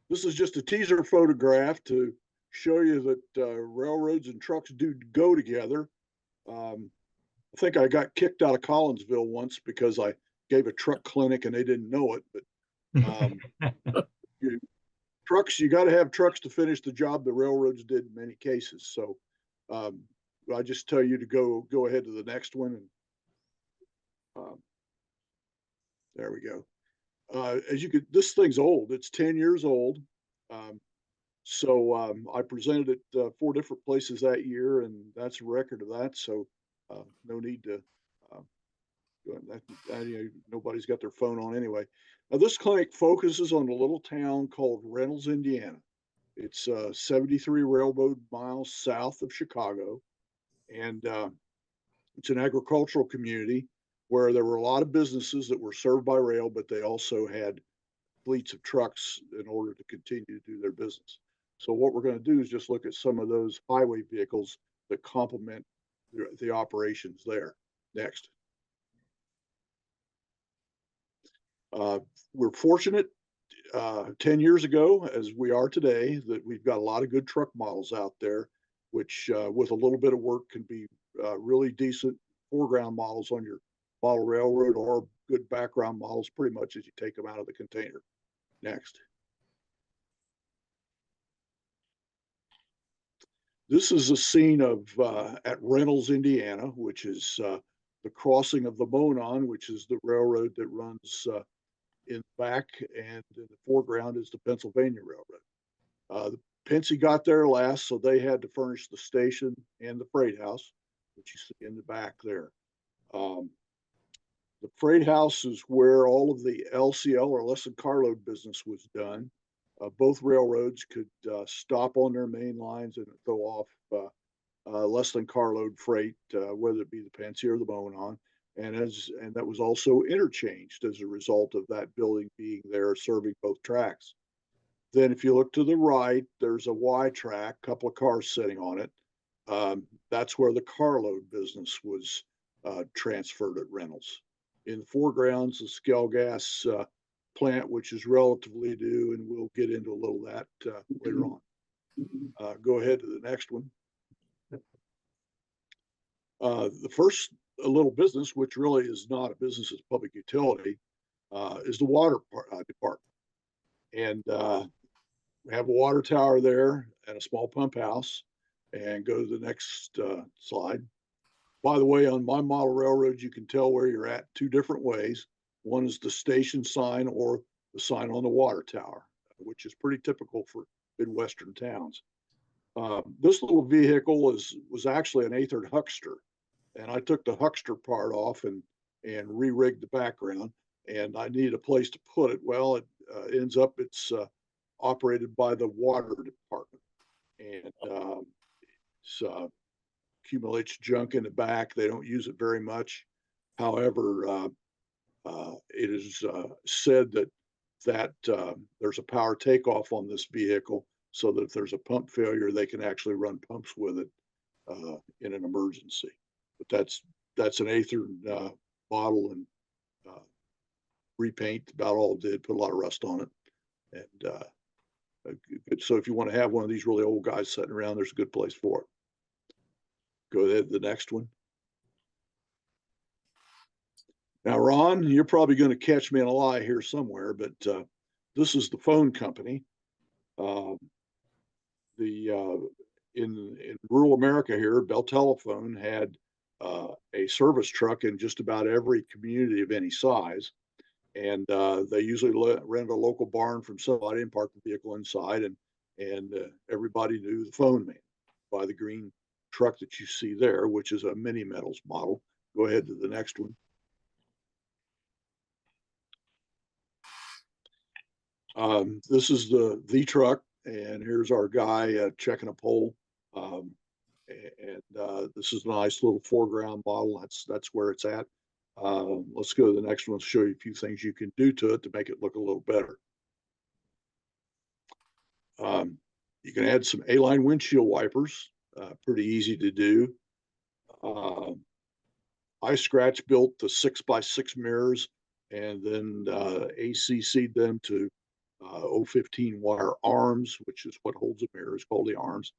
This is just a teaser photograph to show you that railroads and trucks do go together. I think I got kicked out of Collinsville once because I gave a truck clinic and they didn't know it. But um, you, trucks, you got to have trucks to finish the job the railroads did in many cases. So um, I just tell you to go ahead to the next one, and um, there we go. As you could, this thing's old. It's 10 years old. Um, so I presented it 4 different places that year, and that's a record of that. So no need to. Uh, nobody's got their phone on anyway. Now, this clinic focuses on a little town called Reynolds, Indiana. It's 73 railroad miles south of Chicago, and it's an agricultural community where there were a lot of businesses that were served by rail, but they also had fleets of trucks in order to continue to do their business. So what we're going to do is just look at some of those highway vehicles that complement the operations there. Next. We're fortunate 10 years ago, as we are today, that we've got a lot of good truck models out there, which with a little bit of work can be really decent foreground models on your model railroad, or good background models pretty much as you take them out of the container. Next. This is a scene of at Reynolds, Indiana, which is the crossing of the Monon, which is the railroad that runs in the back, and in the foreground is the Pennsylvania Railroad. The Pennsy got there last, so they had to furnish the station and the freight house, which you see in the back there. Um, the freight house is where all of the LCL, or less than carload business, was done. Both railroads could stop on their main lines and throw off less than carload freight, whether it be the Pennsy or the Monon. And that was also interchanged as a result of that building being there serving both tracks. Then if you look to the right, there's a Y track, a couple of cars sitting on it. That's where the carload business was transferred at Reynolds. In the foregrounds, the Skelgas plant, which is relatively new, and we'll get into a little of that later on. Go ahead to the next one. The first little business, which really is not a business, it's public utility, is the water department. And we have a water tower there and a small pump house. And go to the next slide. By the way, on my model railroad, you can tell where you're at 2 different ways. One is the station sign or the sign on the water tower, which is pretty typical for Midwestern towns. This little vehicle was actually an Athern Huckster, and I took the Huckster part off and re-rigged the background, and I needed a place to put it. Well, it ends up it's operated by the water department, and it accumulates junk in the back. They don't use it very much. However, it is said that there's a power takeoff on this vehicle, so that if there's a pump failure, they can actually run pumps with it in an emergency. But that's an Athern model, and repaint about all it did, put a lot of rust on it. And so if you want to have one of these really old guys sitting around, there's a good place for it. Go ahead to the next one. Now, Ron, you're probably going to catch me in a lie here somewhere, but this is the phone company. In rural America here, Bell Telephone had a service truck in just about every community of any size, and they usually rent a local barn from somebody and park the vehicle inside, and everybody knew the phone man by the green truck that you see there, which is a Mini Metals model. Go ahead to the next one. This is the truck, and here's our guy checking a pole. This is a nice little foreground model. That's where it's at. Let's go to the next one. Show you a few things you can do to it to make it look a little better. You can add some A-line windshield wipers. Pretty easy to do. iScratch built the 6x6 mirrors, and then ACC'd them to 015 wire arms, which is what holds the mirror, is called the arms,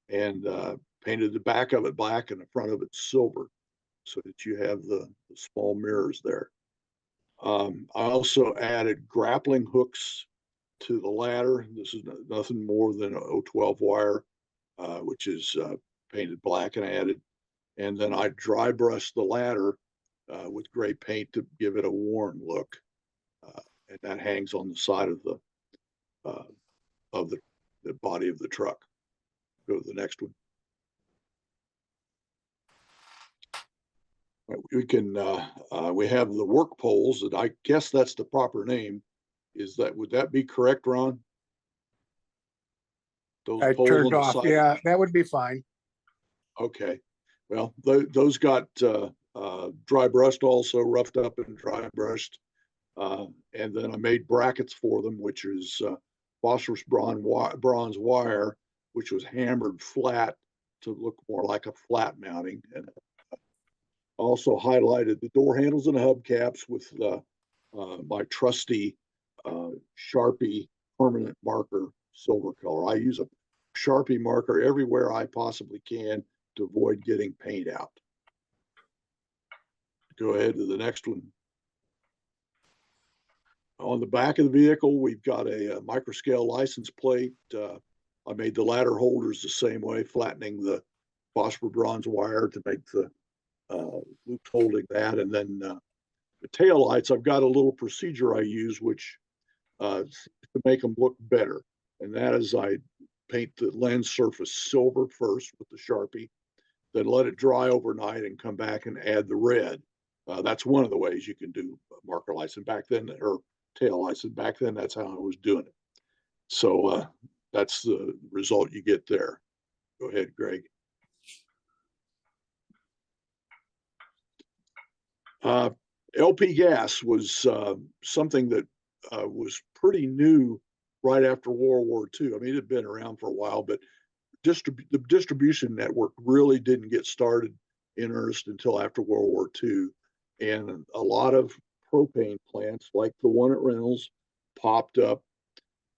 and painted the back of it black and the front of it silver, so that you have the small mirrors there. I also added grappling hooks to the ladder. This is nothing more than a 012 wire, which is painted black and added. And then I dry brushed the ladder with gray paint to give it a worn look. And that hangs on the side uh, of the body of the truck. Go to the next one. We can we have the work poles, and I guess that's the proper name. Would that be correct, Ron? Those I poles turned on the off. side. Yeah, that would be fine. Okay. Well, those got dry brushed, also roughed up and dry brushed. And then I made brackets for them, which is phosphorus bronze wire, which was hammered flat to look more like a flat mounting. And also highlighted the door handles and hubcaps with my trusty Sharpie permanent marker silver color. I use a Sharpie marker everywhere I possibly can to avoid getting paint out. Go ahead to the next one. On the back of the vehicle, we've got a microscale license plate. I made the ladder holders the same way, flattening the phosphor bronze wire to make the loops holding that. And then the tail lights, I've got a little procedure I use, which to make them look better. And that is I paint the lens surface silver first with the Sharpie, then let it dry overnight and come back and add the red. That's one of the ways you can do marker lights. And back then, or tail lights, and back then that's how I was doing it. So that's the result you get there. Go ahead, Greg. LP gas was something that was pretty new right after World War II. I mean, it had been around for a while, but the distribution network really didn't get started in earnest until after World War II. And a lot of propane plants, like the one at Reynolds, popped up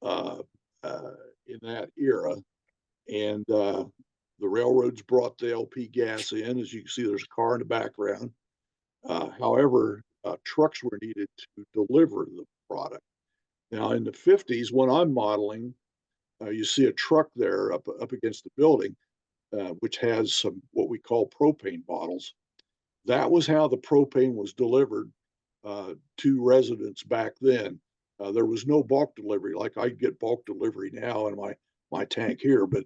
in that era. And the railroads brought the LP gas in. As you can see, there's a car in the background. However, trucks were needed to deliver the product. Now, in the 50s, when I'm modeling, you see a truck there up against the building, which has some what we call propane bottles. That was how the propane was delivered to residents back then. There was no bulk delivery like I get bulk delivery now in my tank here, but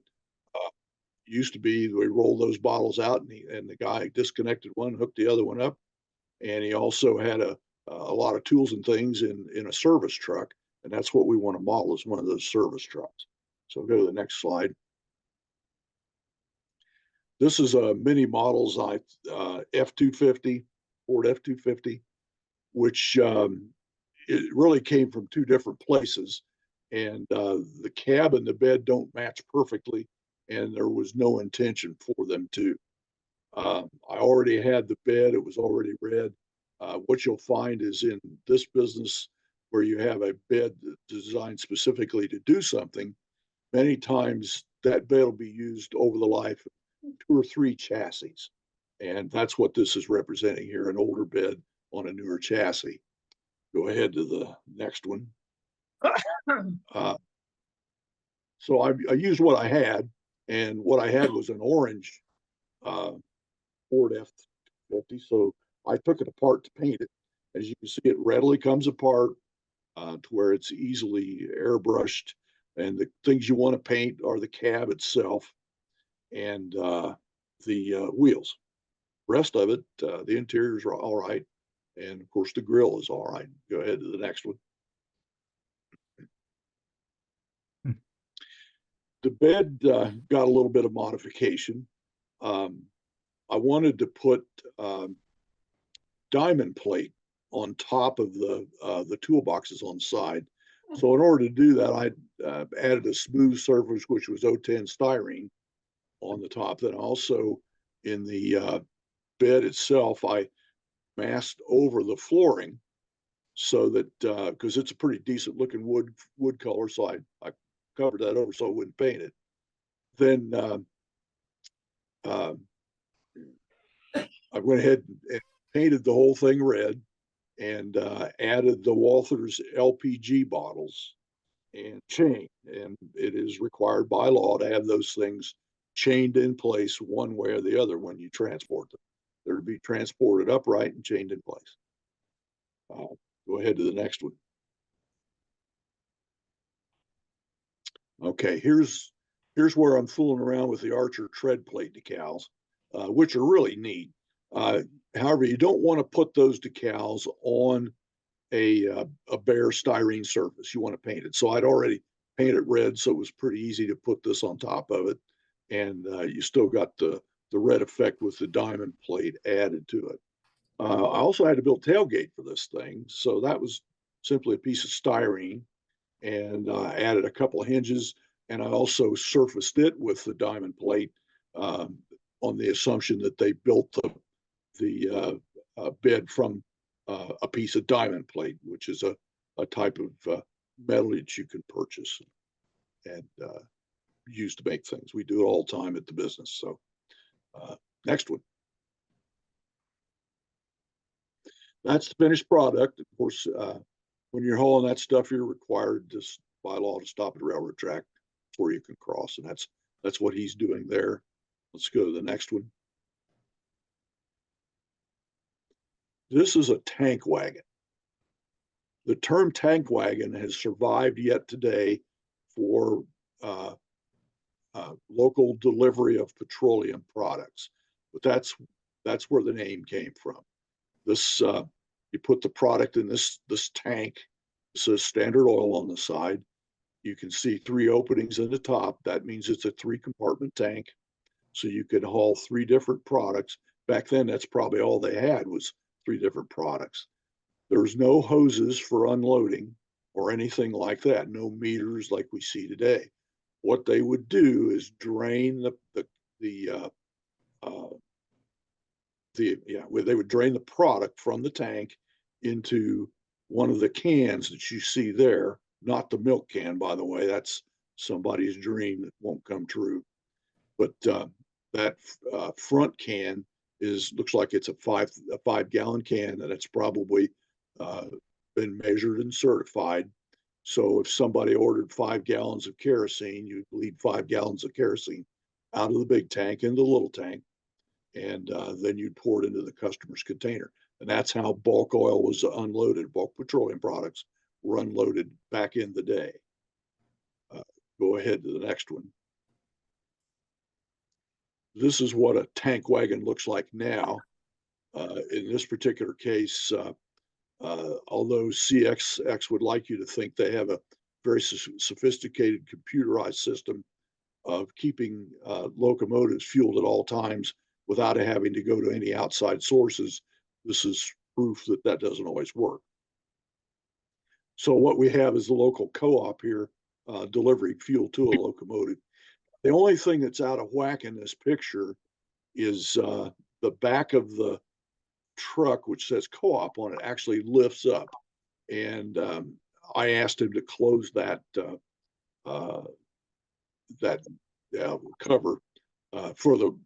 used to be we rolled those bottles out and the guy disconnected one, hooked the other one up, and he also had a lot of tools and things in a service truck, and that's what we want to model as one of those service trucks. So go to the next slide. This is a mini models F-250, Ford F-250, which it really came from two different places, and the cab and the bed don't match perfectly, and there was no intention for them to. I already had the bed, it was already red. What you'll find is in this business where you have a bed designed specifically to do something, many times that bed will be used over the life of 2 or 3 chassis. And that's what this is representing here, an older bed on a newer chassis. Go ahead to the next one. So I used what I had, and what I had was an orange Ford F-250. So I took it apart to paint it. As you can see, it readily comes apart to where it's easily airbrushed. And the things you want to paint are the cab itself and the wheels. Rest of it, the interiors are all right. And of course, the grill is all right. Go ahead to the next one. The bed got a little bit of modification. I wanted to put diamond plate on top of the toolboxes on the side. So in order to do that, I added a smooth surface, which was 010 styrene on the top. Then also in the bed itself, I masked over the flooring so that, because it's a pretty decent looking wood color, so I covered that over so I wouldn't paint it. Then uh, I went ahead and painted the whole thing red, and added the Walthers LPG bottles and chain. And it is required by law to have those things chained in place one way or the other when you transport them. They're to be transported upright and chained in place. Go ahead to the next one. Okay, here's where I'm fooling around with the Archer tread plate decals, which are really neat. However, you don't want to put those decals on a bare styrene surface. You want to paint it. So I'd already painted red, so it was pretty easy to put this on top of it, and you still got the red effect with the diamond plate added to it. I also had to build tailgate for this thing, so that was simply a piece of styrene, and added a couple of hinges, and I also surfaced it with the diamond plate, on the assumption that they built the bed from a piece of diamond plate, which is a type of metal that you can purchase and use to make things. We do it all the time at the business. So next one. That's the finished product. Of course, when you're hauling that stuff, you're required to, by law, to stop at a railroad track before you can cross, and that's what he's doing there. Let's go to the next one. This is a tank wagon. The term tank wagon has survived yet today for local delivery of petroleum products, but that's where the name came from. This you put the product in this tank. It says Standard Oil on the side. You can see 3 openings in the top. That means it's a 3-compartment tank, so you can haul 3 different products. Back then, that's probably all they had was 3 different products. There's no hoses for unloading or anything like that. No meters like we see today. What they would do is drain they would drain the product from the tank into one of the cans that you see there. Not the milk can, by the way. That's somebody's dream that won't come true. But that front can looks like it's a 5-gallon can, and it's probably been measured and certified. So if somebody ordered 5 gallons of kerosene, you'd lead 5 gallons of kerosene out of the big tank into the little tank, and then you'd pour it into the customer's container. And that's how bulk oil was unloaded. Bulk petroleum products were unloaded back in the day. Go ahead to the next one. This is what a tank wagon looks like now. In this particular case, although CSX would like you to think they have a very sophisticated computerized system of keeping locomotives fueled at all times without having to go to any outside sources, this is proof that that doesn't always work. So what we have is the local co-op here delivering fuel to a locomotive. The only thing that's out of whack in this picture is the back of the truck, which says co-op on it, actually lifts up. And I asked him to close that cover for the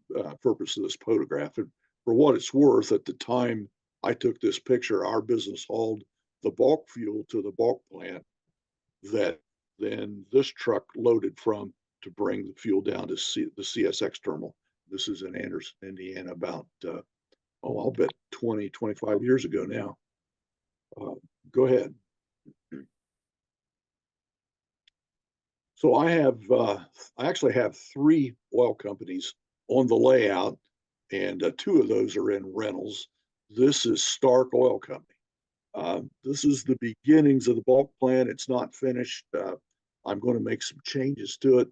purpose of this photograph. And for what it's worth, at the time I took this picture, our business hauled the bulk fuel to the bulk plant that then this truck loaded from to bring the fuel down to the CSX terminal. This is in Anderson, Indiana, about, I'll bet 20, 25 years ago now. Go ahead. So I actually have 3 oil companies on the layout, and 2 of those are in rentals. This is Stark Oil Company. This is the beginnings of the bulk plant. It's not finished. I'm going to make some changes to it,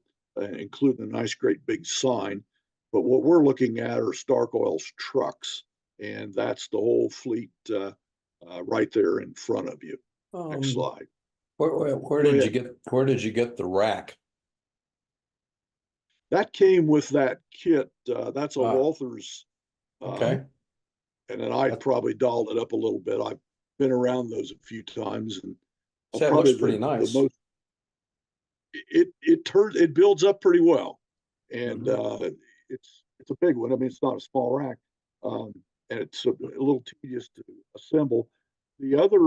including a nice, great big sign. But what we're looking at are Stark Oil's trucks, and that's the whole fleet right there in front of you. Next slide. Where did you get the rack? That came with that kit. That's a Walthers. Okay. And then I probably dolled it up a little bit. been around those a few times, and So it probably looks pretty the nice. most it builds up pretty well, and it's a big one. I mean, it's not a small rack, um, and it's a little tedious to assemble. The other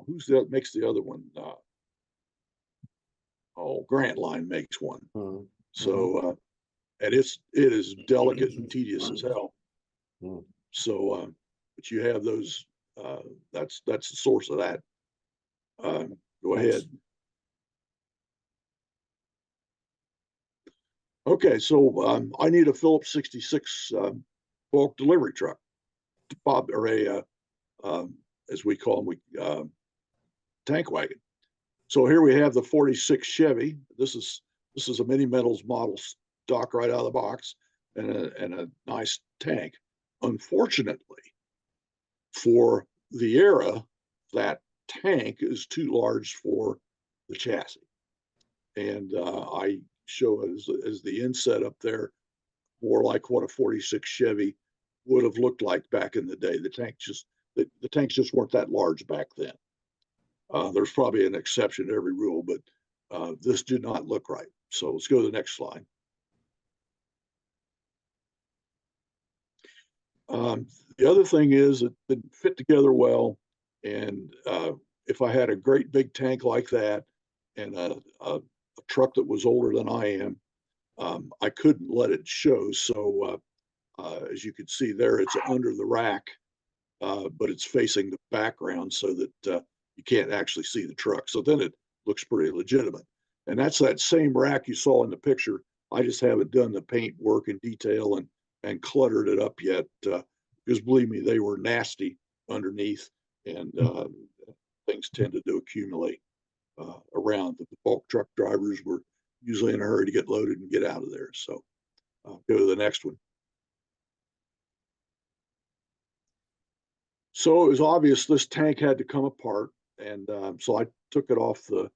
who's that makes the other one? Grant Line makes one. Mhm. So and it is delicate and tedious as hell. Mhm. So but you have those. That's the source of that. Go Thanks. ahead. Okay, so I need a Phillips 66 bulk delivery truck, Bob, or a as we call them, tank wagon. So here we have the 46 Chevy. This is a Mini Metals model stock right out of the box, and a nice tank. Unfortunately, for the era, that tank is too large for the chassis, and I show it as the inset up there, more like what a 46 Chevy would have looked like back in the day. The tanks just weren't that large back then. There's probably an exception to every rule, but this did not look right. So let's go to the next slide. The other thing is it didn't fit together well. And if I had a great big tank like that and a truck that was older than I am, I couldn't let it show. So as you can see there, it's under the rack, but it's facing the background so that you can't actually see the truck. So then it looks pretty legitimate. And that's that same rack you saw in the picture. I just haven't done the paint work in detail and cluttered it up yet. Because believe me, they were nasty underneath, and things tended to accumulate around. The bulk truck drivers were usually in a hurry to get loaded and get out of there. So go to the next one. So it was obvious this tank had to come apart, and so I took it off the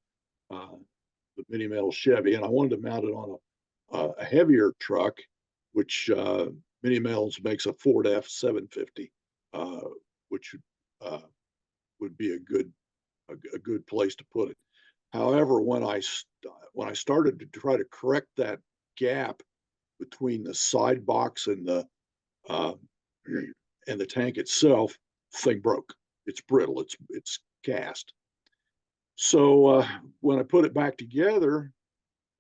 Mini Metal Chevy, and I wanted to mount it on a heavier truck, which Mini Metals makes a Ford F-750, which would be a good place to put it. However, when I started to try to correct that gap between the side box uh, and the tank itself, thing broke. It's brittle. It's cast. So when I put it back together,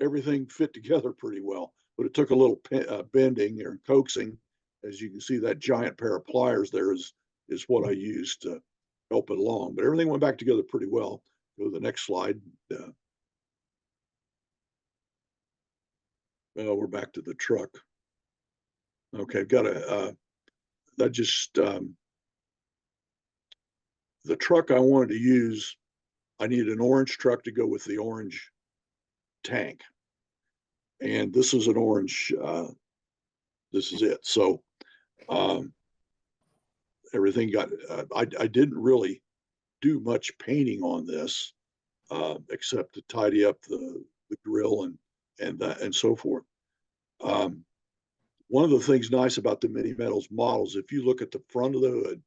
everything fit together pretty well. But it took a little bending or coaxing. As you can see, that giant pair of pliers there is what I used to help it along. But everything went back together pretty well. Go to the next slide. Well, we're back to the truck. Okay, I've got that just the truck I wanted to use. I needed an orange truck to go with the orange tank, and this is an orange. This is it. So everything got. I didn't really do much painting on this except to tidy up the grill and so forth. One of the things nice about the Mini Metals models, if you look at the front of the hood,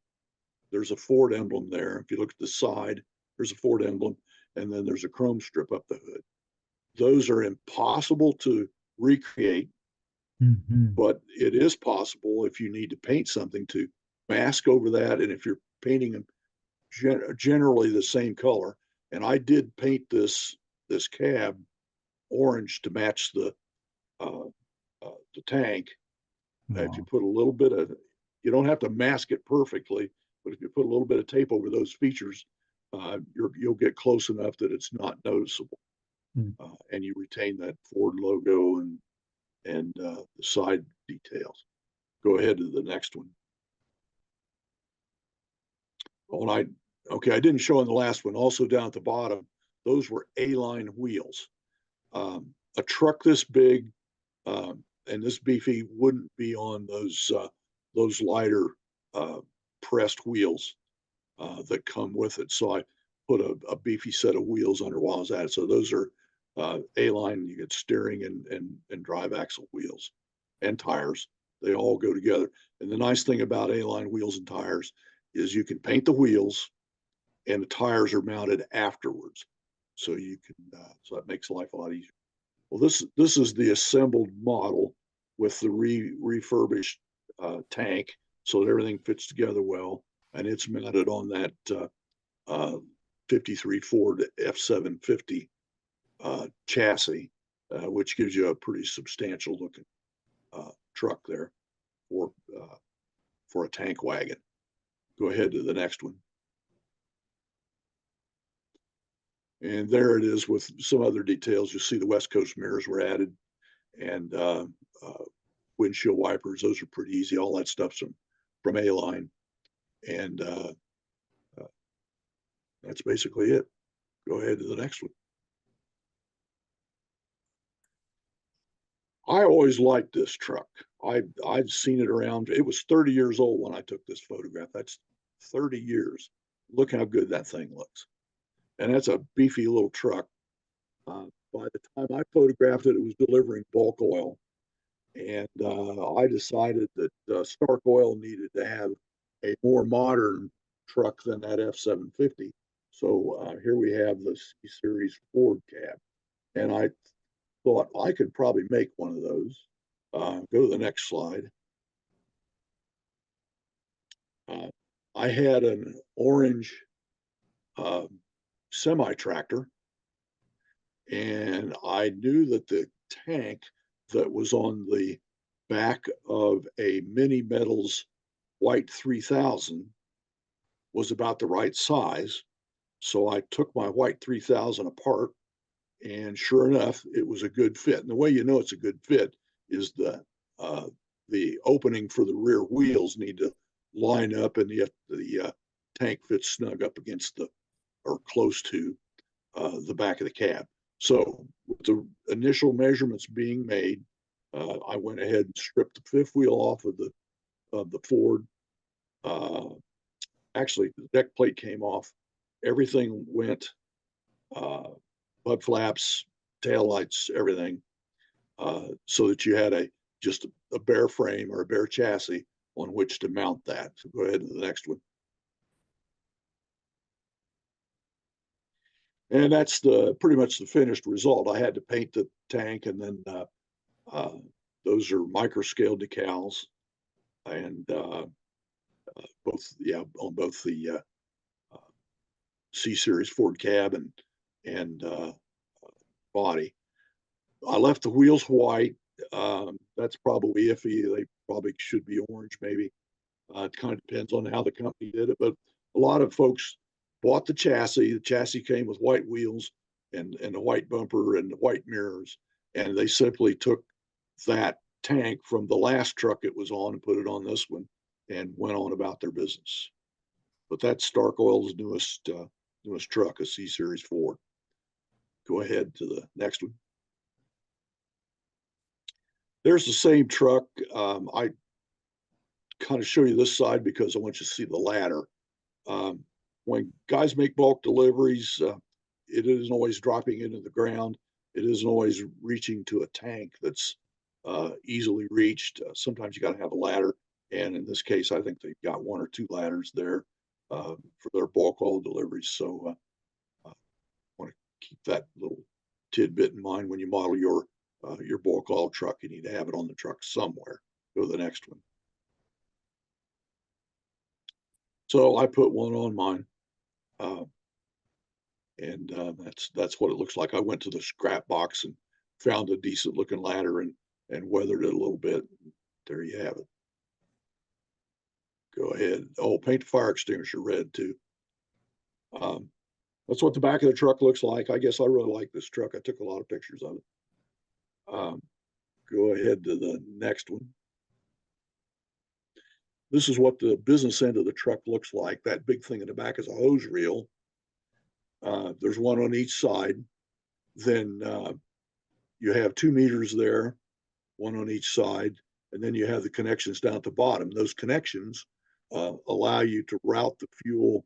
there's a Ford emblem there. If you look at the side, there's a Ford emblem, and then there's a chrome strip up the hood. Those are impossible to recreate, but it is possible if you need to paint something to mask over that. And if you're painting them generally the same color, and I did paint this cab orange to match the tank. If you put a little bit of, you don't have to mask it perfectly, but if you put a little bit of tape over those features, you'll get close enough that it's not noticeable, and you retain that Ford logo and the side details. Go ahead to the next one. Oh, and I didn't show on the last one. Also down at the bottom, those were A-line wheels. A truck this big and this beefy wouldn't be on those lighter pressed wheels that come with it. So I put a beefy set of wheels under while I was at it. So those are A-line. You get steering and drive axle wheels and tires. They all go together. And the nice thing about A-line wheels and tires is you can paint the wheels and the tires are mounted afterwards. So you can, so that makes life a lot easier. Well, this is the assembled model with the refurbished tank, so that everything fits together well, and it's mounted on that 53 Ford F750 chassis, which gives you a pretty substantial looking truck there for a tank wagon. Go ahead to the next one. And there it is with some other details. You see the West Coast mirrors were added, and windshield wipers. Those are pretty easy. All that stuff's from A-Line. And that's basically it. Go ahead to the next one. I always liked this truck. I'd seen it around. It was 30 years old when I took this photograph. That's 30 years. Look how good that thing looks. And that's a beefy little truck. By the time I photographed it, it was delivering bulk oil. And I decided that Stark Oil needed to have a more modern truck than that F750. So here we have the C-Series Ford cab. And I thought I could probably make one of those. Go to the next slide. I had an orange semi-tractor, and I knew that the tank that was on the back of a Mini Metals White 3000 was about the right size. So I took my White 3000 apart, and sure enough, it was a good fit. And the way you know it's a good fit is the opening for the rear wheels need to line up, and the tank fits snug up against or close to the back of the cab. So with the initial measurements being made, I went ahead and stripped the fifth wheel off of the Ford. Actually, the deck plate came off. Everything went, bud flaps, tail lights, everything, so that you had just a bare frame or a bare chassis on which to mount that. So go ahead to the next one. And that's pretty much the finished result. I had to paint the tank, and then those are micro scale decals, and both on both the C-Series Ford cab and body. I left the wheels white. That's probably iffy. They probably should be orange, maybe. It kind of depends on how the company did it, but a lot of folks bought the chassis. The chassis came with white wheels and a white bumper and white mirrors, and they simply took that tank from the last truck it was on and put it on this one and went on about their business. But that's Stark Oil's newest truck, a C-Series Ford. Go ahead to the next one. There's the same truck. I kind of show you this side because I want you to see the ladder. When guys make bulk deliveries, it isn't always dropping into the ground. It isn't always reaching to a tank that's easily reached. Sometimes you got to have a ladder. And in this case, I think they've got one or two ladders there for their bulk oil deliveries. So I want to keep that little tidbit in mind when you model your bulk oil truck. You need to have it on the truck somewhere. Go to the next one. So I put one on mine, and that's what it looks like. I went to the scrap box and found a decent looking ladder and weathered it a little bit. There you have it. Go ahead. Oh, paint the fire extinguisher red too. That's what the back of the truck looks like. I guess I really like this truck. I took a lot of pictures of it. Go ahead to the next one. This is what the business end of the truck looks like. That big thing in the back is a hose reel. There's one on each side. Then you have 2 meters there, one on each side, and then you have the connections down at the bottom. Those connections allow you to route the fuel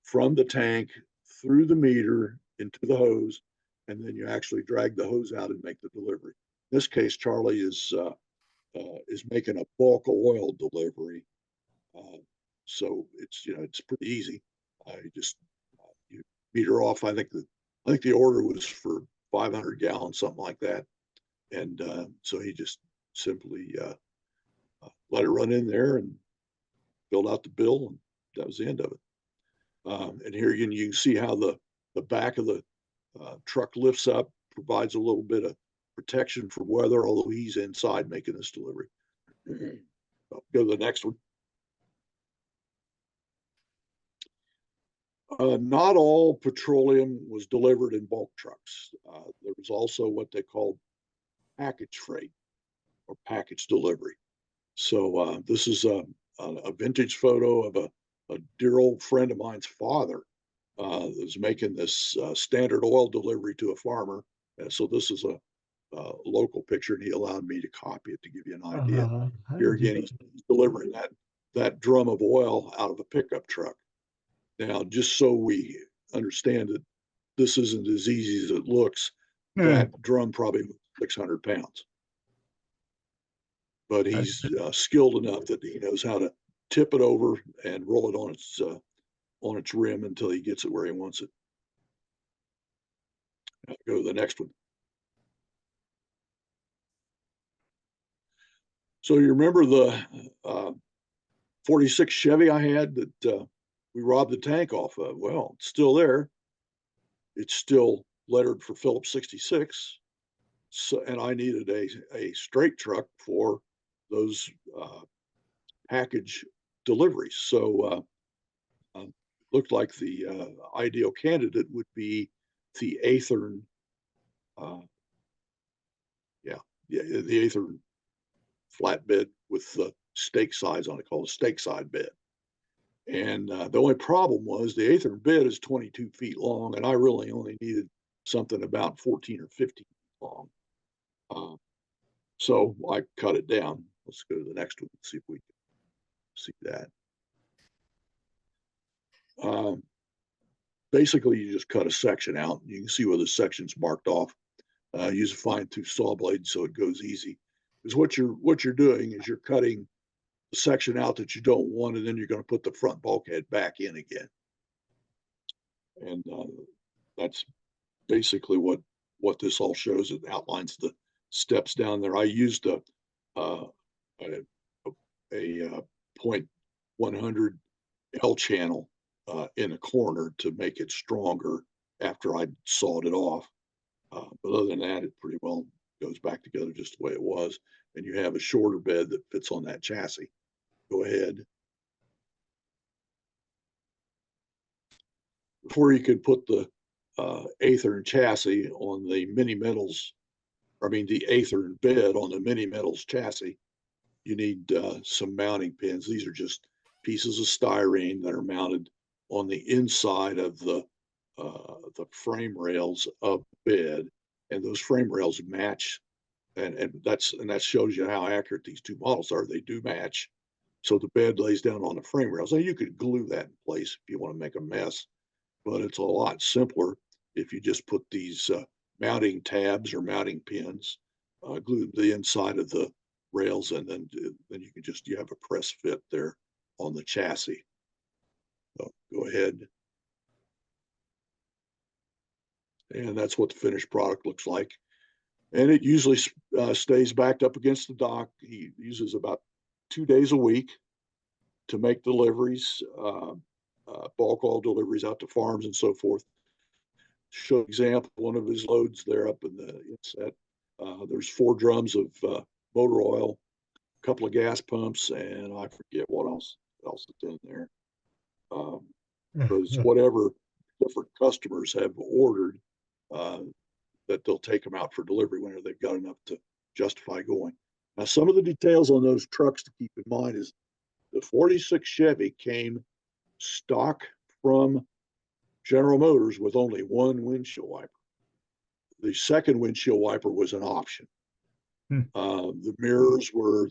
from the tank through the meter into the hose, and then you actually drag the hose out and make the delivery. In this case, Charlie is making a bulk oil delivery. So it's, it's pretty easy. You just, you meet her off. I think the order was for 500 gallons, something like that. And so he just simply let it run in there and filled out the bill, and that was the end of it. And here again, you can see how the back of the truck lifts up, provides a little bit of protection for weather, although he's inside making this delivery. I'll go to the next one. Not all petroleum was delivered in bulk trucks. There was also what they called package freight or package delivery. So this is a vintage photo of a dear old friend of mine's father that was making this Standard Oil delivery to a farmer. And so this is a local picture, and he allowed me to copy it to give you an idea. Here again, he's delivering that drum of oil out of a pickup truck. Now, just so we understand that this isn't as easy as it looks, that drum probably 600 pounds. But he's skilled enough that he knows how to tip it over and roll it on its rim until he gets it where he wants it. I'll go to the next one. So you remember the 46 Chevy I had that we robbed the tank off of? Well, it's still there. It's still lettered for Phillips 66. So, and I needed a straight truck for those package deliveries. So looked like the ideal candidate would be the Athearn, the Athearn flatbed with the stake sides on it, called a stake side bed. And the only problem was the Athearn bed is 22 feet long, and I really only needed something about 14 or 15 feet long. So I cut it down. Let's go to the next one and see if we can see that. Basically, you just cut a section out. You can see where the section's marked off. Use a fine tooth saw blade so it goes easy. Because what you're doing is you're cutting the section out that you don't want, and then you're going to put the front bulkhead back in again. And that's basically what this all shows. It outlines the steps down there. I used a 0.100 L channel in a corner to make it stronger after I sawed it off. But other than that, it pretty well goes back together just the way it was. And you have a shorter bed that fits on that chassis. Go ahead. Before you could put the Athearn chassis on the Mini Metals, the Athearn bed on the Mini Metals chassis, you need some mounting pins. These are just pieces of styrene that are mounted on the inside of the frame rails of the bed, and those frame rails match, and that shows you how accurate these two models are. They do match, so the bed lays down on the frame rails. Now you could glue that in place if you want to make a mess, but it's a lot simpler if you just put these mounting tabs or mounting pins, glue the inside of the rails, and then you have a press fit there on the chassis. So go ahead. And that's what the finished product looks like. And it usually stays backed up against the dock. He uses about 2 days a week to make deliveries, bulk oil deliveries out to farms and so forth. Show example, one of his loads there up in the inset. There's 4 drums of motor oil, a couple of gas pumps, and I forget what else is in there. Because whatever different customers have ordered, that they'll take them out for delivery whenever they've got enough to justify going. Now, some of the details on those trucks to keep in mind is the 46 Chevy came stock from General Motors with only one windshield wiper. The second windshield wiper was an option. The mirrors were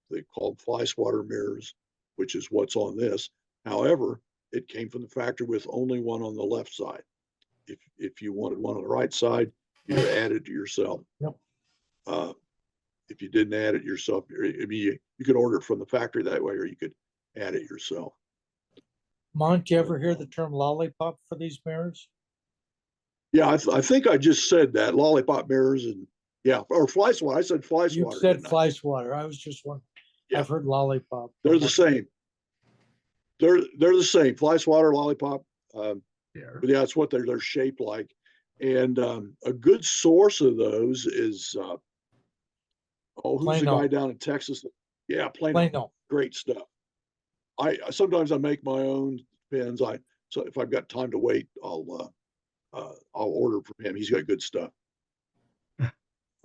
they called fly swatter mirrors, which is what's on this. However, it came from the factory with only one on the left side. If you wanted one on the right side, you add it to yourself. Yep. If you didn't add it yourself, you could order it from the factory that way, or you could add it yourself. Mont, you ever hear the term lollipop for these mirrors? Yeah, I think I just said that, lollipop mirrors and, yeah, or fly swatter. I said fly You swatter, said didn't I? fly swatter. I was just wondering. Yeah. I've heard lollipop. They're the same. They're the same, fly swatter, lollipop. But yeah, it's what they're shaped like. And a good source of those is who's the Plano. guy down in Texas? Yeah, Plano. Great stuff. I sometimes I make my own pins. So if I've got time to wait, I'll order from him. He's got good stuff.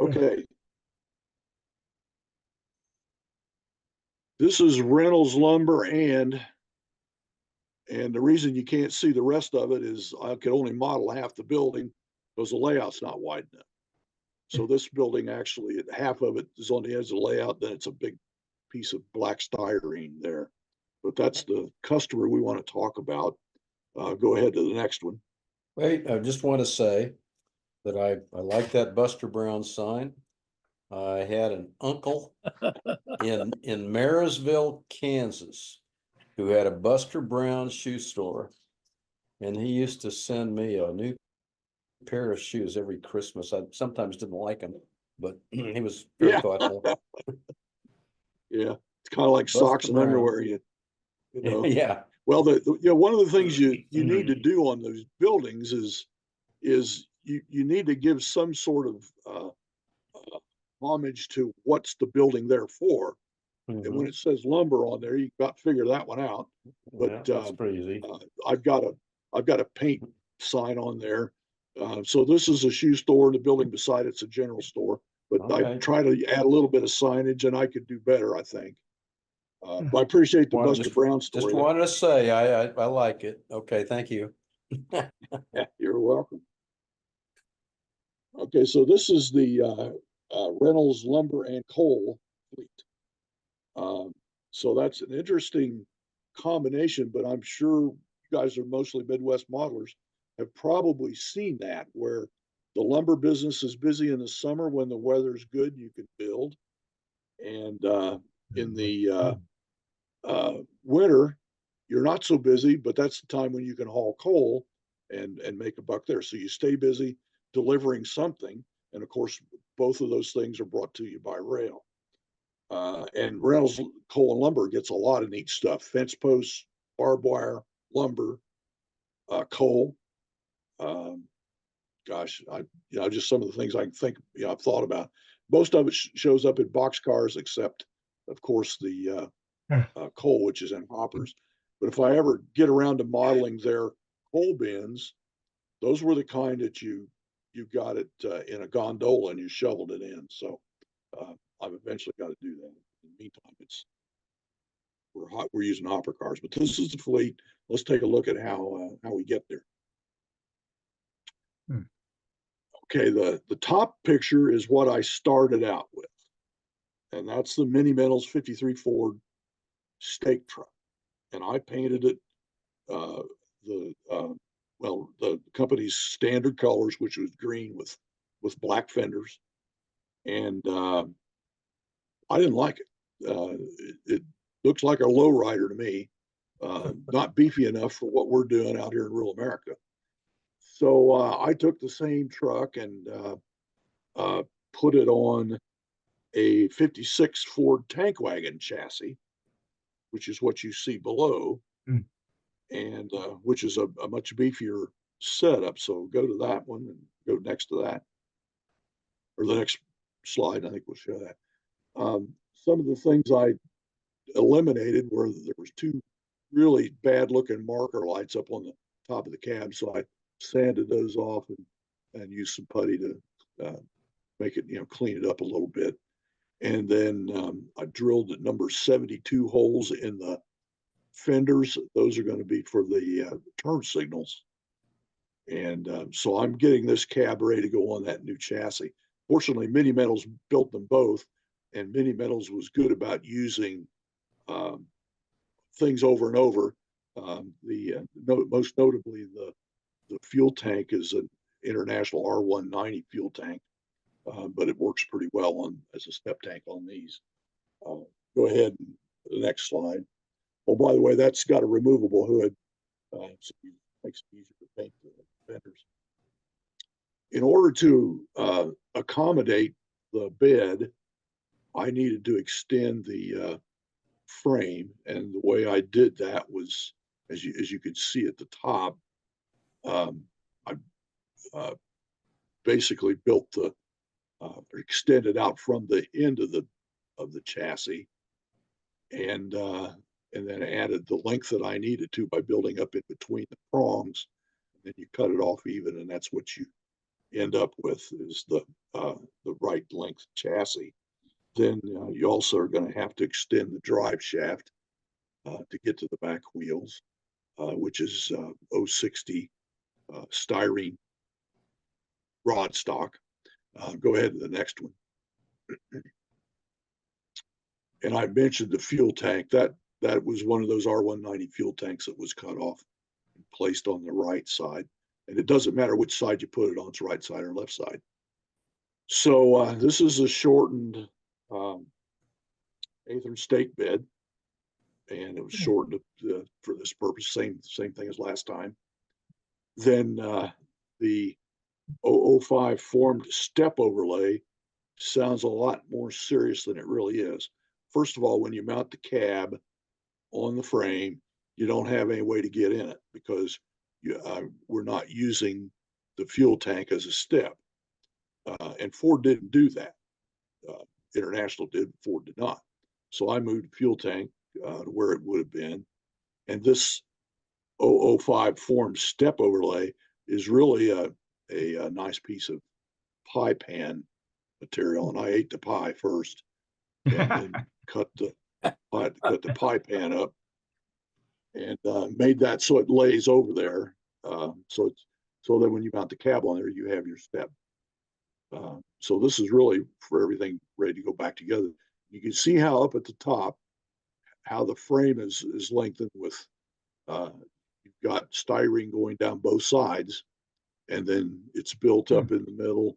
Okay. This is Reynolds Lumber, and the reason you can't see the rest of it is I could only model half the building because the layout's not wide enough. So this building actually, half of it is on the edge of the layout, then it's a big piece of black styrene there. But that's the customer we want to talk about. Go ahead to the next one. Wait, I just want to say that I like that Buster Brown sign. I had an uncle in Marysville, Kansas, who had a Buster Brown shoe store. And he used to send me a new pair of shoes every Christmas. I sometimes didn't like them, but he was very thoughtful. Yeah, it's kind of like Buster socks and Brown. underwear. You know. Yeah. Well, one of the things you need to do on those buildings is you need to give some sort of homage to what's the building there for. And when it says lumber on there, you got to figure that one out. But yeah, that's pretty easy. I've got a paint sign on there. So this is a shoe store, and the building beside it's a general store. But I try to add a little bit of signage, and I could do better, I think. But I appreciate the Buster Brown story. Just wanted to say I like it. Okay, thank you. Yeah, you're welcome. Okay, so this is the Reynolds Lumber and Coal fleet. So that's an interesting combination, but I'm sure you guys are mostly Midwest modelers, have probably seen that, where the lumber business is busy in the summer when the weather's good, you can build. And in the winter, you're not so busy, but that's the time when you can haul coal and make a buck there. So you stay busy delivering something. And of course, both of those things are brought to you by rail. And Reynolds Coal and Lumber gets a lot of neat stuff: fence posts, barbed wire, lumber, coal. Gosh, just some of the things I can think, I've thought about. Most of it shows up in boxcars, except, of course, the coal, which is in hoppers. But if I ever get around to modeling their coal bins, those were the kind that you got it in a gondola and you shoveled it in. So I've eventually got to do that. In the meantime, we're using hopper cars, but this is the fleet. Let's take a look at how we get there. Okay, the top picture is what I started out with, and that's the Mini Metals 53 Ford stake truck, and I painted it the company's standard colors, which was green with black fenders, and I didn't like it. It looks like a lowrider to me, not beefy enough for what we're doing out here in rural America. So I took the same truck and put it on a 56 Ford tank wagon chassis, which is what you see below, and which is a much beefier setup. So go to that one and go next to that, or the next slide. I think we'll show that. Some of the things I eliminated were there was two really bad looking marker lights up on the top of the cab. So I sanded those off and used some putty to make it, clean it up a little bit. And then I drilled at number 72 holes in the fenders. Those are going to be for the turn signals. And so I'm getting this cab ready to go on that new chassis. Fortunately, Mini Metals built them both, and Mini Metals was good about using things over and over. Most notably, the fuel tank is an International R190 fuel tank, but it works pretty well as a step tank on these. Go ahead, the next slide. Oh, by the way, that's got a removable hood. So it makes it easier to paint the fenders. In order to accommodate the bed, I needed to extend the frame, and the way I did that was, as you could see at the top, I basically built the extended out from the end of the chassis, and then added the length that I needed to by building up in between the prongs. And then you cut it off even, and that's what you end up with is the right length chassis. Then you also are going to have to extend the drive shaft to get to the back wheels, which is 060 styrene rod stock. Go ahead to the next one. And I mentioned the fuel tank. That was one of those R190 fuel tanks that was cut off and placed on the right side. And it doesn't matter which side you put it on, it's right side or left side. So this is a shortened Athearn stake bed, and it was shortened for this purpose. Same thing as last time. Then the 005 formed step overlay sounds a lot more serious than it really is. First of all, when you mount the cab on the frame, you don't have any way to get in it because we're not using the fuel tank as a step. And Ford didn't do that. International did, Ford did not. So I moved the fuel tank to where it would have been. And this 005 formed step overlay is really a nice piece of pie pan material. And I ate the pie first and then cut the pie pan up and made that so it lays over there. So that when you mount the cab on there, you have your step. So this is really for everything ready to go back together. You can see how up at the top, how the frame is lengthened with, you've got styrene going down both sides, and then it's built up in the middle,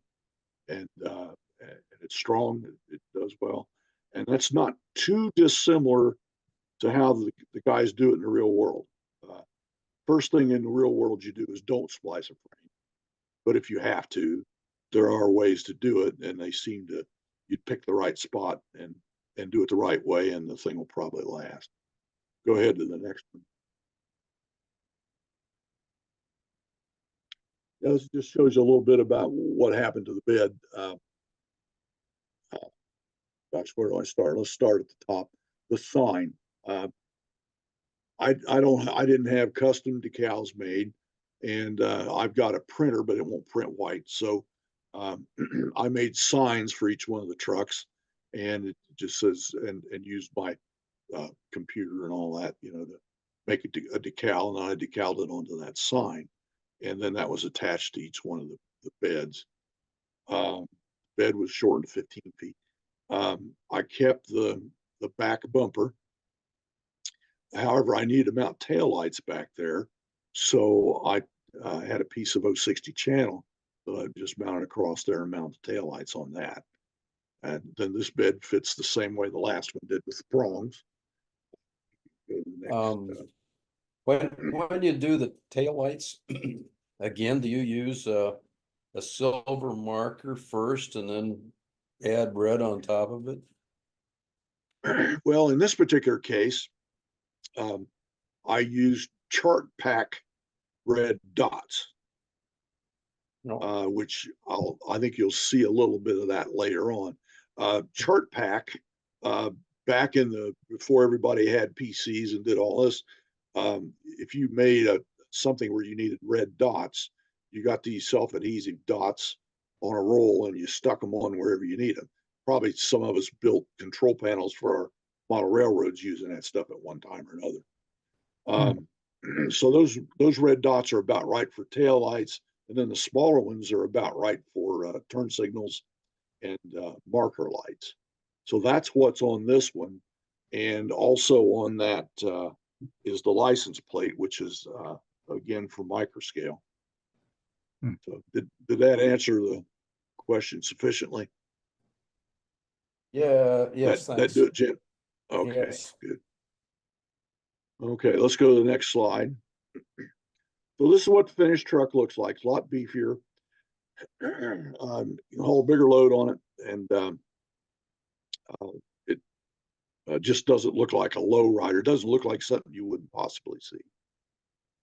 and it's strong. It does well, and that's not too dissimilar to how the guys do it in the real world. First thing in the real world you do is don't splice a frame, but if you have to, there are ways to do it, and they seem to, you'd pick the right spot and do it the right way, and the thing will probably last. Go ahead to the next one. This just shows you a little bit about what happened to the bed. Gosh, where do I start? Let's start at the top. The sign. I didn't have custom decals made, and I've got a printer, but it won't print white. So I made signs for each one of the trucks, and it just says and used my computer and all that, to make a decal, and I decaled it onto that sign, and then that was attached to each one of the beds. Bed was shortened to 15 feet. I kept the back bumper. However, I needed to mount taillights back there, so I had a piece of 060 channel that I just mounted across there and mounted the taillights on that. And then this bed fits the same way the last one did with the prongs. When you do the taillights, again, do you use a silver marker first and then add red on top of it? Well, in this particular case, I used chart pack red dots, which I think you'll see a little bit of that later on. Chart pack, back before everybody had PCs and did all this, if you made something where you needed red dots, you got these self-adhesive dots on a roll and you stuck them on wherever you need them. Probably some of us built control panels for our model railroads using that stuff at one time or another. So those red dots are about right for tail lights, and then the smaller ones are about right for turn signals and marker lights. So that's what's on this one, and also on that is the license plate, which is again for microscale. So did that answer the question sufficiently? Yeah. Yes. That do it, Jim? Okay, yes. good. Okay, let's go to the next slide. So this is what the finished truck looks like. It's a lot beefier. You can haul a bigger load on it, and it just doesn't look like a low rider. It doesn't look like something you wouldn't possibly see.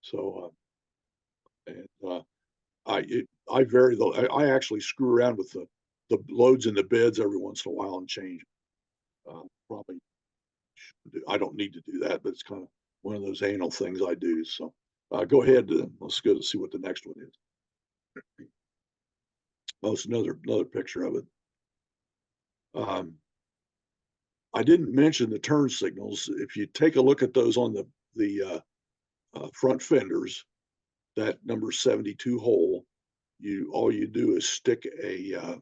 So, I vary though. I actually screw around with the loads in the beds every once in a while and change. Probably I don't need to do that, but it's kind of one of those anal things I do. So go ahead. Let's go to see what the next one is. Oh, it's another picture of it. I didn't mention the turn signals. If you take a look at those on the front fenders, that number 72 hole, all you do is stick a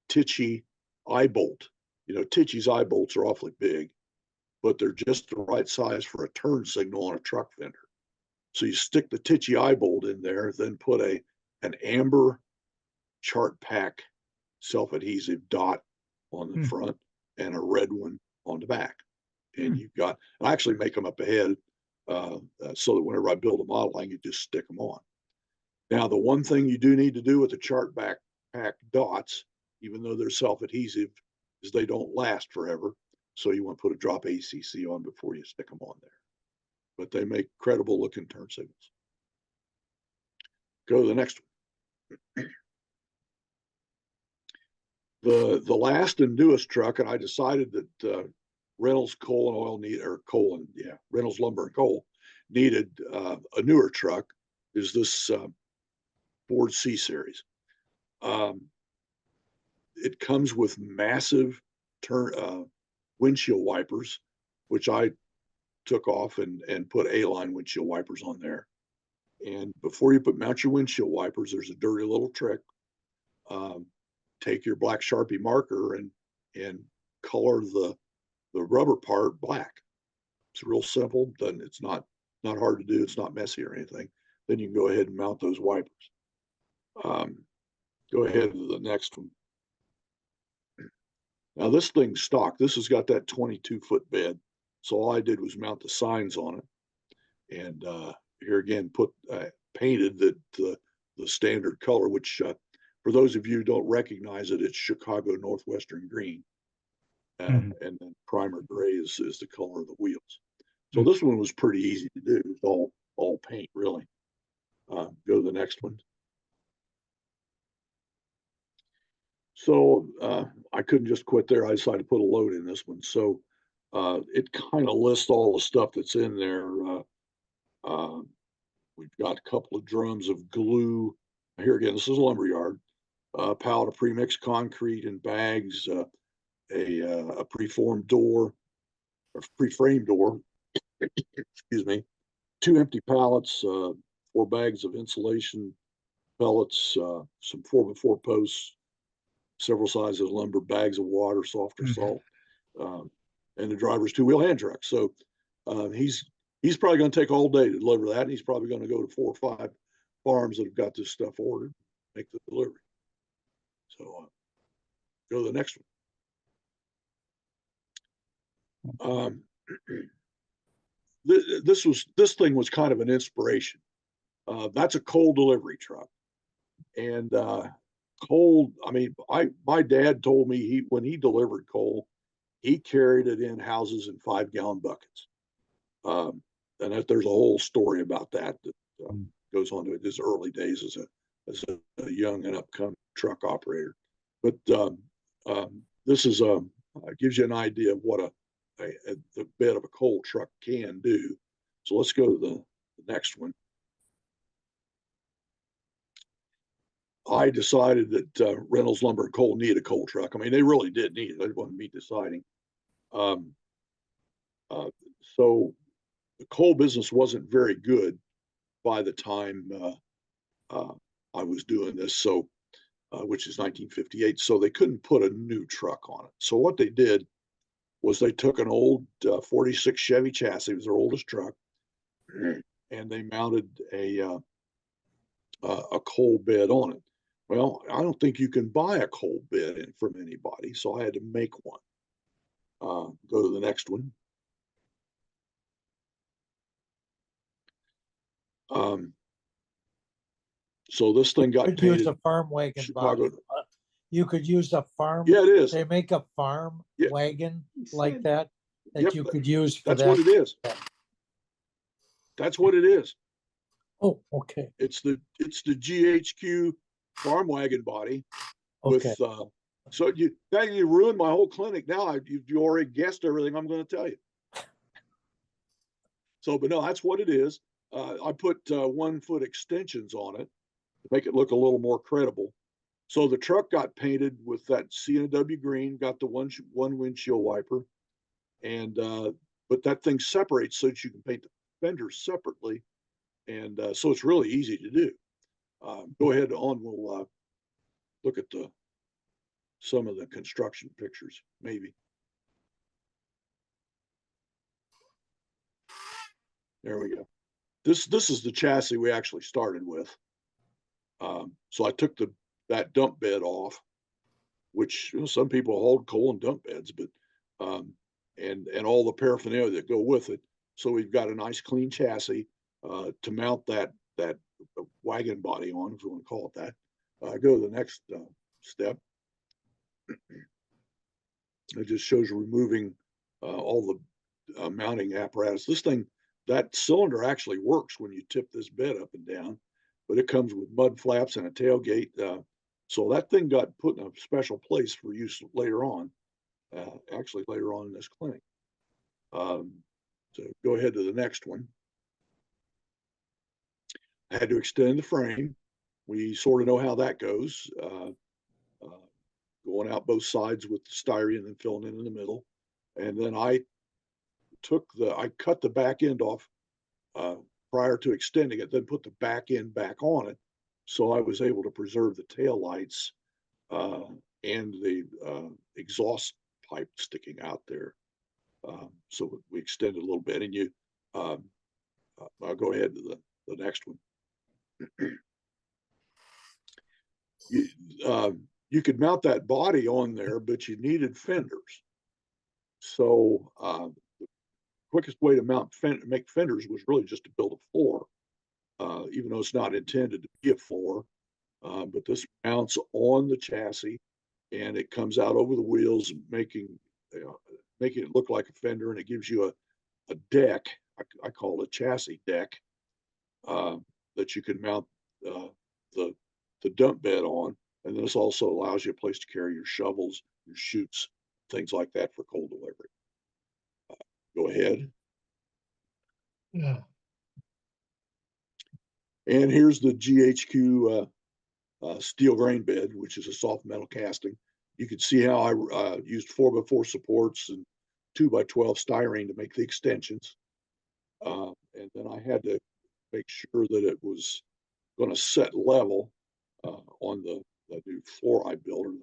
Tichy eye bolt. You know, Tichy's eye bolts are awfully big, but they're just the right size for a turn signal on a truck fender. So you stick the Tichy eye bolt in there, then put an amber chart pack self-adhesive dot on the front and a red one on the back. And you've got, I actually make them up ahead so that whenever I build a model, I can just stick them on. Now, the one thing you do need to do with the chart pack dots, even though they're self-adhesive, is they don't last forever. So you want to put a drop ACC on before you stick them on there. But they make credible looking turn signals. Go to the next one. The last and newest truck, and I decided that Reynolds Coal and Oil Reynolds Lumber and Coal needed a newer truck, is this Ford C Series. It comes with massive windshield wipers, which I took off and put A-line windshield wipers on there. And before you mount your windshield wipers, there's a dirty little trick. Take your black Sharpie marker and color the rubber part black. It's real simple. It's not hard to do. It's not messy or anything. Then you can go ahead and mount those wipers. Go ahead to the next one. Now this thing's stock. This has got that 22-foot bed. So all I did was mount the signs on it. And here again, painted the standard color, which for those of you who don't recognize it, it's Chicago Northwestern green. And then primer gray is the color of the wheels. So this one was pretty easy to do. It's all paint, really. Go to the next one. So I couldn't just quit there. I decided to put a load in this one. So it kind of lists all the stuff that's in there. We've got a couple of drums of glue. Here again, this is a lumberyard. A pallet of pre-mixed concrete in bags, a preformed door, or pre-framed door, excuse me, 2 empty pallets, 4 bags of insulation pellets, some 4x4 posts, several sizes of lumber, bags of water, softer salt, and the driver's 2-wheel hand truck. So he's probably going to take all day to deliver that. And he's probably going to go to 4 or 5 farms that have got this stuff ordered, make the delivery. So go to the next one. This thing was kind of an inspiration. That's a coal delivery truck, and coal. I mean, my dad told me when he delivered coal, he carried it in houses in 5-gallon buckets. And there's a whole story about that goes on to his early days as a young and upcoming truck operator. But this is gives you an idea of what the bed of a coal truck can do. So let's go to the next one. I decided that Reynolds Lumber and Coal needed a coal truck. I mean, they really did need it. It wasn't me deciding. So the coal business wasn't very good by the time I was doing this. So, which is 1958. So they couldn't put a new truck on it. So what they did was they took an old 46 Chevy chassis, it was their oldest truck, and they mounted a coal bed on it. Well, I don't think you can buy a coal bed from anybody, so I had to make one. Go to the next one. Um, so this thing got Could use painted. a farm wagon Chicago. body. You could use a farm. Yeah, it is. They make a farm Yeah. wagon like that, Yep, that you could use for That's what that. it is. That's what it is. Oh, okay, It's the GHQ farm wagon body with, okay. so you ruined my whole clinic now. You already guessed everything I'm going to tell you. So, but no, that's what it is. I put 1 foot extensions on it to make it look a little more credible. So the truck got painted with that C&W green, got the one windshield wiper, and but that thing separates so that you can paint the fenders separately, and so it's really easy to do. Go ahead on. We'll look at some of the construction pictures, maybe. There we go. This is the chassis we actually started with. So I took that dump bed off, which some people hold coal and dump beds, but and all the paraphernalia that go with it. So we've got a nice clean chassis to mount that wagon body on, if you want to call it that. Go to the next step. It just shows removing all the mounting apparatus. This thing, that cylinder actually works when you tip this bed up and down, but it comes with mud flaps and a tailgate. So that thing got put in a special place for use later on, actually later on in this clinic. So go ahead to the next one. I had to extend the frame. We sort of know how that goes. Going out both sides with the styrene and filling in the middle. And then I cut the back end off prior to extending it, then put the back end back on it. So I was able to preserve the tail lights and the exhaust pipe sticking out there. So we extended a little bit, and I'll go ahead to the next one. You could mount that body on there, but you needed fenders. So the quickest way to make fenders was really just to build a floor, even though it's not intended to be a floor. But this mounts on the chassis, and it comes out over the wheels, making it look like a fender, and it gives you a deck. I call it a chassis deck that you can mount the dump bed on. And this also allows you a place to carry your shovels, your chutes, things like that for coal delivery. Go ahead. Yeah. And here's the GHQ steel grain bed, which is a soft metal casting. You can see how I used 4x4 supports and 2x12 styrene to make the extensions. And then I had to make sure that it was going to set level on the new floor I built, or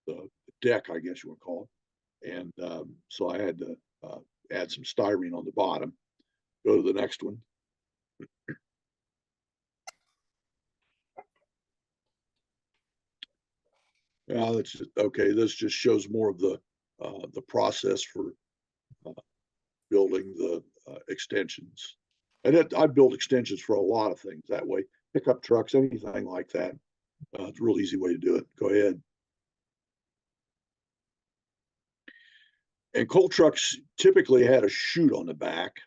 the deck, I guess you would call it. And so I had to add some styrene on the bottom. Go to the next one. Yeah, that's okay. This just shows more of the process for building the extensions. And I build extensions for a lot of things that way. Pickup trucks, anything like that. It's a real easy way to do it. Go ahead. And coal trucks typically had a chute on the back,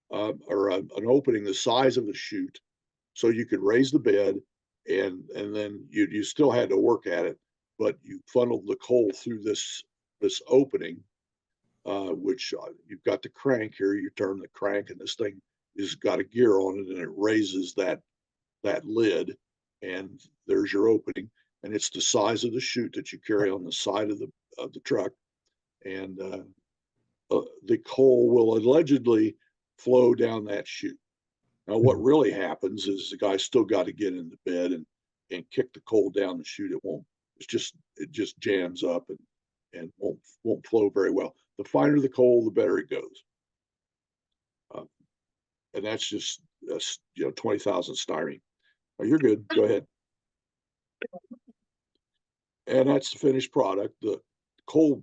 or an opening the size of the chute, so you could raise the bed, and then you still had to work at it, but you funneled the coal through this opening, which you've got the crank here. You turn the crank, and this thing has got a gear on it, and it raises that lid, and there's your opening, and it's the size of the chute that you carry on the side of the truck, and the coal will allegedly flow down that chute. Now, what really happens is the guy's still got to get in the bed and kick the coal down the chute. It just jams up and won't flow very well. The finer the coal, the better it goes. And that's just 20,000 styrene. Oh, you're good. Go ahead. And that's the finished product. The coal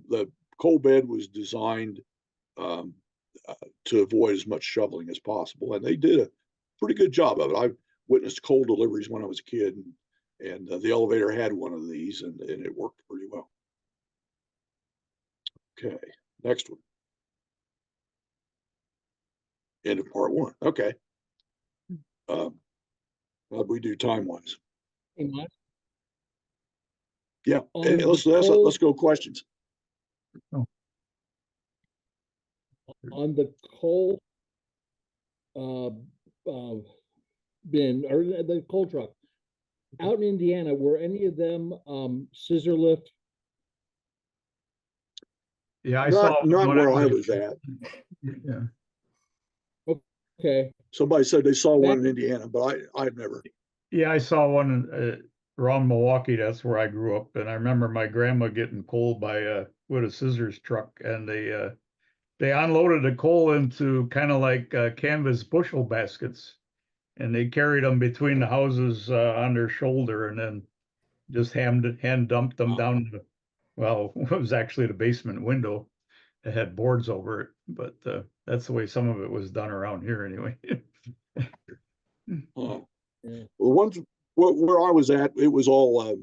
bed was designed to avoid as much shoveling as possible, and they did pretty good job of it. I've witnessed coal deliveries when I was a kid, and the elevator had one of these, and it worked pretty well. Okay, next one. End of part one. Okay. How'd we do time-wise? Hey, Mike, Yeah, On and the let's go questions. on the coal uh, uh, bin or the coal truck out in Indiana, were any of them scissor lift? Yeah, I saw. Not one where I was- was at. Yeah, Okay, Somebody said they saw one in Indiana, but I've never. yeah, I saw one around Milwaukee. That's where I grew up, and I remember my grandma getting coal by with a scissors truck, and they unloaded the coal into kind of like canvas bushel baskets, and they carried them between the houses on their shoulder, and then just hand dumped them down. Well, it was actually the basement window. It had boards over it, but that's the way some of it was done around here anyway. Uh, yeah. the ones where I was at, it was all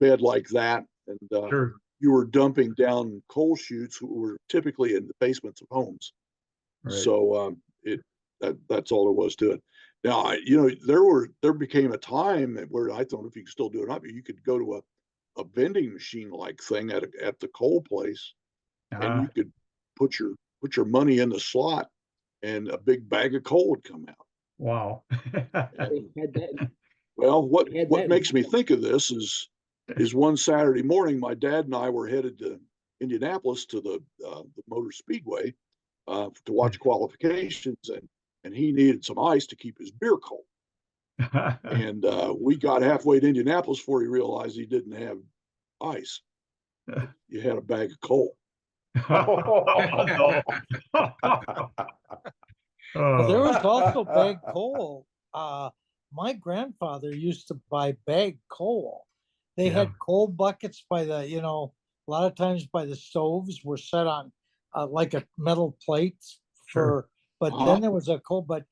bed like that, and Sure. you were dumping down coal chutes, who were typically in the basements of homes. Right. So that's all there was to it. Now, there became a time where I don't know if you can still do it or not, but you could go to a vending machine like thing at the coal place, and you could put your money in the slot, and a big bag of coal would come out. Wow. And, Had that- well, what had what that- makes me think of this is one Saturday morning, my dad and I were headed to Indianapolis to the Motor Speedway to watch qualifications, and he needed some ice to keep his beer cold. And we got halfway to Indianapolis before he realized he didn't have ice. You had a bag of coal. Well, there was also Oh. bagged coal. My grandfather used to buy bagged coal. They Yeah. had coal buckets by the, a lot of times by the stoves were set on like a metal plates Sure. but Uh-huh. then there was a coal, but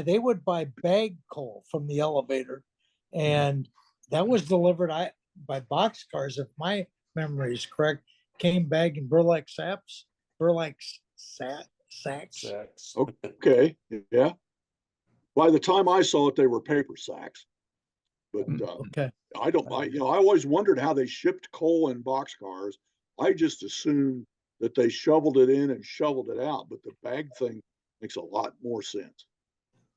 they would buy bagged coal from the elevator, and that was delivered by boxcars, if my memory is correct, came bagged in burlap sacks. Sex. Okay, yeah. By the time I saw it, they were paper sacks. But Okay. I always wondered how they shipped coal in boxcars. I just assumed that they shoveled it in and shoveled it out, but the bag thing makes a lot more sense.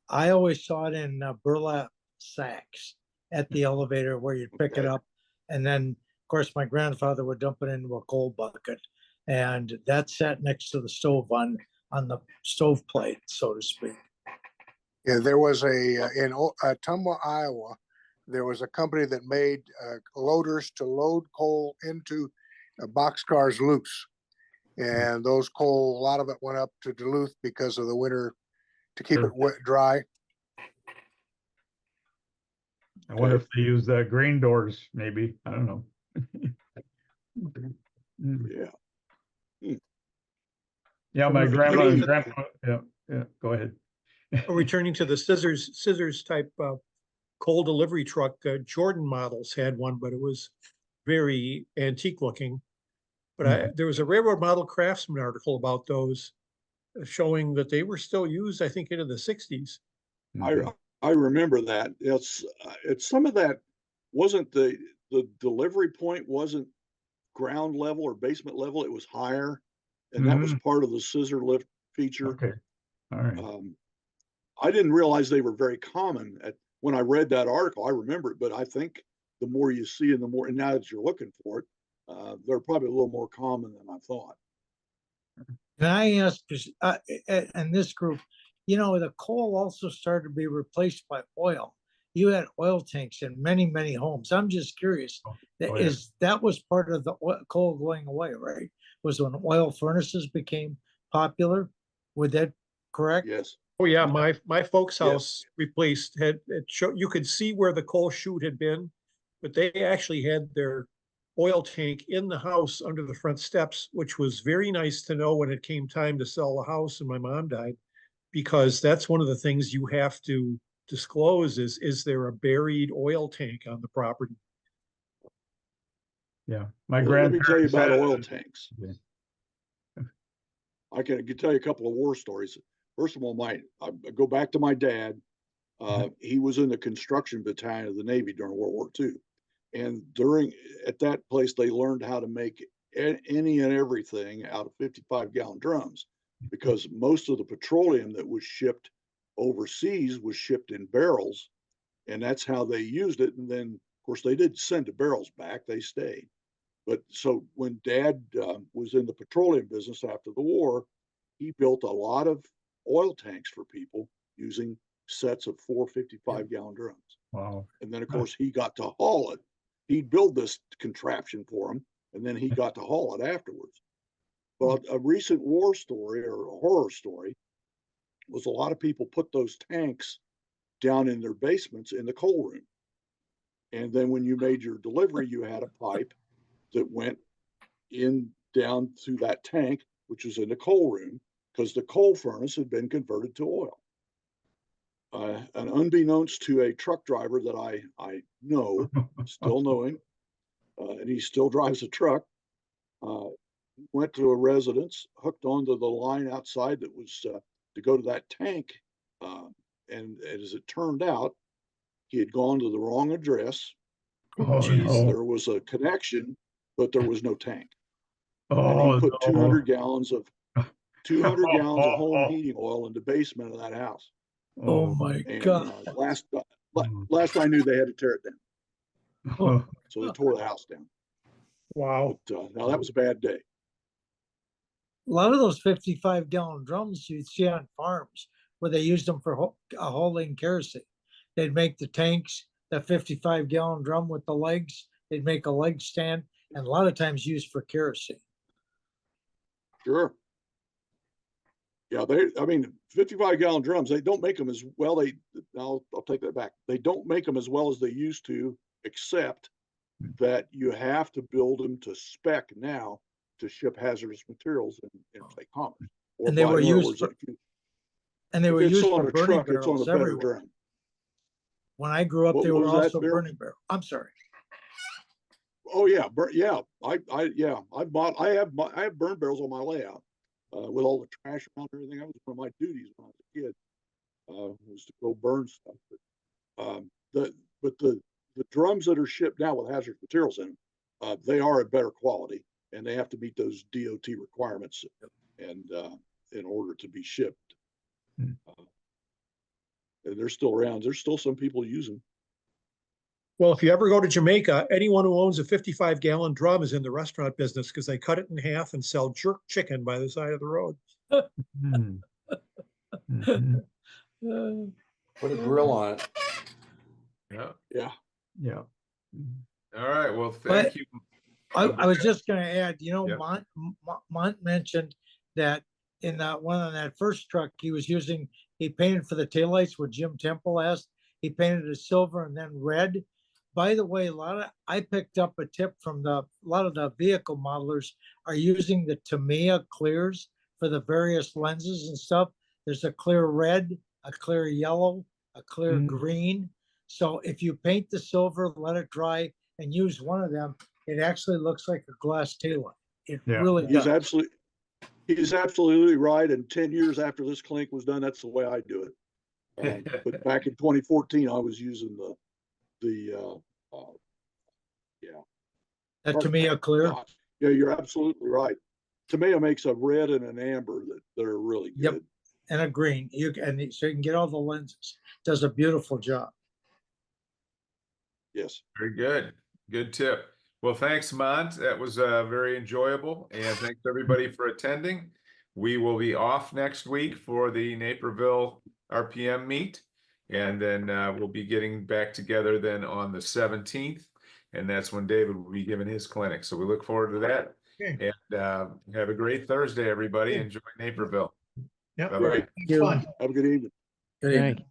I always saw it in burlap sacks at the elevator where you'd pick it Okay. up. And then, of course, my grandfather would dump it into a coal bucket. And that sat next to the stove on the stove plate, so to speak. Yeah, there was in Ottumwa, Iowa, there was a company that made loaders to load coal into boxcars loose. And those coal, a lot of it went up to Duluth because of the winter to keep it wet, dry. I wonder if they use grain doors, maybe. I don't know. Yeah. Yeah, my Returning grandma and to- grandpa, yeah, go ahead. Returning to the scissors type coal delivery truck, Jordan models had one, but it was very antique looking. But there was a Railroad Model Craftsman article about those showing that they were still used, I think, into the 60s. I remember that. It's some of that wasn't the delivery point wasn't ground level or basement level. It was higher, and that was part of the scissor lift feature. Okay, all right. I didn't realize they were very common when I read that article. I remember it, but I think the more you see and and now that you're looking for it, they're probably a little more common than I thought. And I asked, and this group, the coal also started to be replaced by oil. You had oil tanks in many, many homes. I'm just curious, that was part of the coal going away, right? Was when oil furnaces became popular. Would that correct? Yes. Oh yeah, my folks' Yes. house replaced you could see where the coal chute had been, but they actually had their oil tank in the house under the front steps, which was very nice to know when it came time to sell the house and my mom died. because that's one of the things you have to disclose is there a buried oil tank on the property? Yeah, my Well, let me tell you grandparents about had oil it. tanks. Yeah. I can tell you a couple of war stories. First of all, I go back to my dad. He was in the construction battalion of the Navy during World War II. And at that place, they learned how to make any and everything out of 55-gallon drums, because most of the petroleum that was shipped overseas was shipped in barrels. And that's how they used it. And then, of course, they didn't send the barrels back, they stayed. But so when Dad was in the petroleum business after the war, he built a lot of oil tanks for people using sets of 4 55-gallon drums. Wow. And then, of course, he got to haul it. He'd build this contraption for them, and then he got to haul it afterwards. But a recent war story or a horror story was a lot of people put those tanks down in their basements in the coal room. And then when you made your delivery, you had a pipe that went in down through that tank, which was in the coal room, because the coal furnace had been converted to oil. And unbeknownst to a truck driver that I know, still know him, and he still drives a truck, went to a residence, hooked onto the line outside that was to go to that tank. And as it turned out, he had gone to the wrong address. Oh, There was a connection, but there was no tank. And Oh, he put no. 200 gallons of 200 gallons of home heating oil in the basement of that house. Oh my And God. last I knew, they had to tear it down. Oh. So they tore the house down. Wow. But now that was a bad day. A lot of those 55-gallon drums you'd see on farms where they used them for hauling kerosene. They'd make the tanks, that 55-gallon drum with the legs. They'd make a leg stand, and a lot of times used for kerosene. Sure. Yeah, 55-gallon drums, they don't make them as well. I'll take that back. They don't make them as well as they used to, except that you have to build them to spec now to ship hazardous materials in interstate commerce. And they were used for burning barrels everywhere. drum. When I grew up, What they were was that, also Bill? burning barrel. I'm sorry. Oh yeah, yeah. I have burn barrels on my layout with all the trash around and everything. That was one of my duties when I was a kid, was to go burn stuff. But the drums that are shipped now with hazardous materials in them, they are of better quality, and they have to meet those DOT requirements, and in order to be shipped. And they're still around. There's still some people using. Well, if you ever go to Jamaica, anyone who owns a 55-gallon drum is in the restaurant business because they cut it in half and sell jerk chicken by the side of the road. Mhm. Mhm. Put a grill on it. Yeah. Yeah. Yeah. All right. Well, But- thank you. I was just gonna add, Yep. Mont mentioned that in that one on that first truck, he painted for the taillights what Jim Temple asked. He painted it silver and then red. By the way, I picked up a tip from a lot of the vehicle modelers are using the Tamiya clears for the various lenses and stuff. There's a clear red, a clear yellow, a clear green. So if you paint the silver, let it dry, and use one of them, it actually looks like a glass taillight. It Yeah. really He's does. he's absolutely right. And 10 years after this clinic was done, that's the way I do it. But back in 2014, I was using That Tamiya clear. Yeah, you're absolutely right. Tamiya makes a red and an amber that are really Yep. good. And a green. So you can get all the lenses. Does a beautiful job. Yes. Very good. Good tip. Well, thanks, Mont. That was very enjoyable. And thanks everybody for attending. We will be off next week for the Naperville RPM meet. And then we'll be getting back together then on the 17th. And that's when David will be giving his clinic. So we look forward to that. Okay. And have a great Thursday, everybody. Okay. Enjoy Naperville. Yep. Bye-bye. Have a good evening. Good evening.